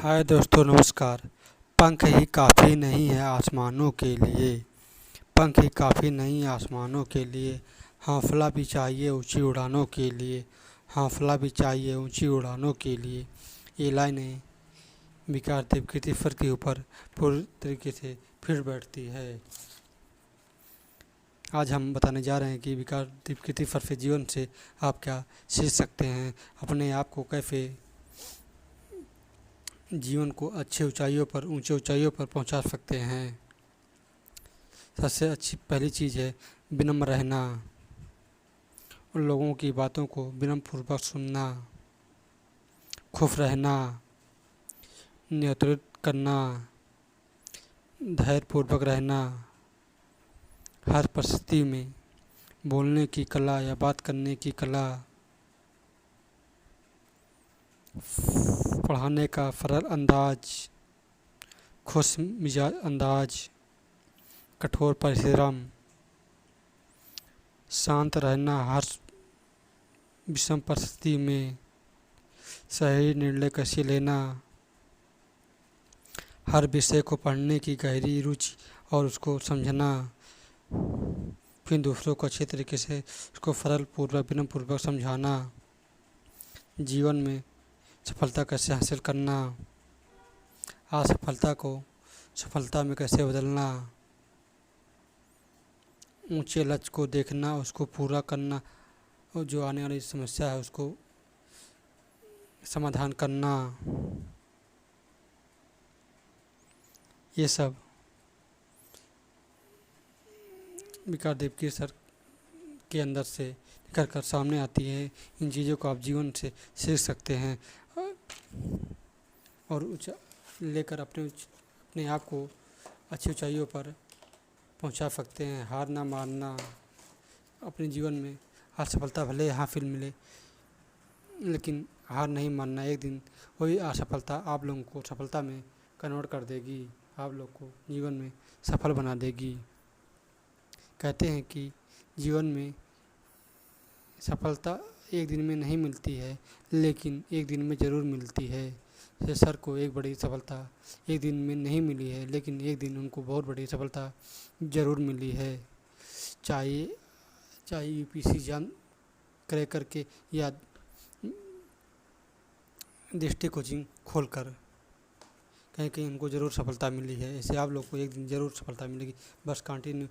हाय दोस्तों, नमस्कार। पंख ही काफ़ी नहीं है आसमानों के लिए। पंख ही काफ़ी नहीं है आसमानों के लिए। हौसला भी चाहिए ऊंची उड़ानों के लिए। हौसला भी चाहिए ऊंची उड़ानों के लिए। ये लाइनें विकार देव कृतिफर के ऊपर पूरी तरीके से फिट बैठती है। आज हम बताने जा रहे हैं कि विकार देव कृतिफर से जीवन से आप क्या सीख सकते हैं, अपने आप को कैसे जीवन को अच्छी ऊंचाइयों पर ऊंचे ऊंचाइयों पर पहुंचा सकते हैं। सबसे अच्छी पहली चीज़ है विनम्र रहना, उन लोगों की बातों को विनम्रपूर्वक सुनना, खुश रहना, नेतृत्व करना, धैर्यपूर्वक रहना, हर परिस्थिति में बोलने की कला या बात करने की कला, पढ़ाने का सरल अंदाज, खुश मिजाज अंदाज, कठोर परिश्रम, शांत रहना, हर विषम परिस्थिति में सही निर्णय कैसे लेना, हर विषय को पढ़ने की गहरी रुचि और उसको समझना, फिर दूसरों को अच्छे तरीके से उसको सरल पूर्वक विनम्रपूर्वक समझाना, जीवन में सफलता कैसे हासिल करना, असफलता को सफलता में कैसे बदलना, ऊंचे लक्ष्य को देखना, उसको पूरा करना और जो आने वाली समस्या है उसको समाधान करना, ये सब विकार देव की सर के अंदर से निकल कर सामने आती है। इन चीज़ों को आप जीवन से सीख सकते हैं और लेकर अपने आप को अच्छी ऊंचाइयों पर पहुंचा सकते हैं। हार ना मानना, अपने जीवन में असफलता भले हासिल मिले लेकिन हार नहीं मानना। एक दिन वही असफलता आप लोगों को सफलता में कन्वर्ट कर देगी, आप लोग को जीवन में सफल बना देगी। कहते हैं कि जीवन में सफलता एक दिन में नहीं मिलती है लेकिन एक दिन में ज़रूर मिलती है। जैसे सर को एक बड़ी सफलता एक दिन में नहीं मिली है लेकिन एक दिन उनको बहुत बड़ी सफलता ज़रूर मिली है। चाहे यूपीएससी एग्जाम क्रैक करके या दृष्टि कोचिंग खोलकर, कहीं कहीं उनको ज़रूर सफलता मिली है। ऐसे आप लोग को एक दिन ज़रूर सफलता मिलेगी। बस कंटिन्यू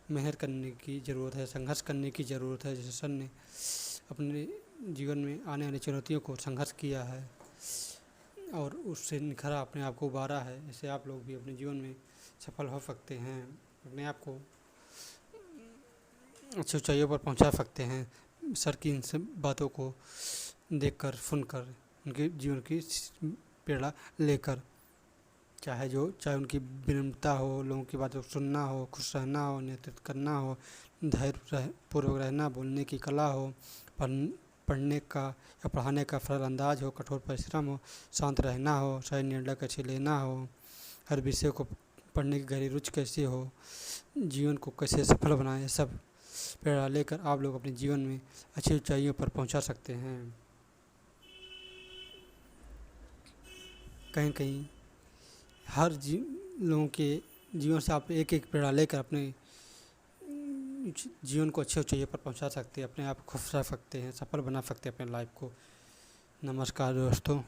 मेहनत करने की ज़रूरत है, संघर्ष करने की ज़रूरत है। जैसे सर ने अपने जीवन में आने वाली चुनौतियों को संघर्ष किया है और उससे निखरा अपने आप को उबारा है, ऐसे आप लोग भी अपने जीवन में सफल हो सकते हैं, अपने आप को अच्छी ऊंचाइयों पर पहुंचा सकते हैं। सर की इन सब बातों को देखकर सुनकर उनके जीवन की प्रेरणा लेकर, चाहे उनकी विनम्रता हो, लोगों की बातों को सुनना हो, खुश रहना हो, नेतृत्व करना हो, धैर्य पूर्वक रहना, बोलने की कला हो, पढ़ने का या पढ़ाने का सरल अंदाज हो, कठोर परिश्रम हो, शांत रहना हो, सही निर्णय कैसे लेना हो, हर विषय को पढ़ने की गहरी रुचि कैसे हो, जीवन को कैसे सफल बनाएं, सब प्रेरणा लेकर आप लोग अपने जीवन में अच्छी ऊंचाइयों पर पहुंचा सकते हैं। कहीं कहीं हर लोगों के जीवन से आप एक एक प्रेरणा लेकर अपने जीवन को अच्छी ऊंचाइयों पर पहुंचा सकते हैं, अपने आप खुश रह सकते हैं, सफल बना सकते हैं अपने लाइफ को। नमस्कार दोस्तों।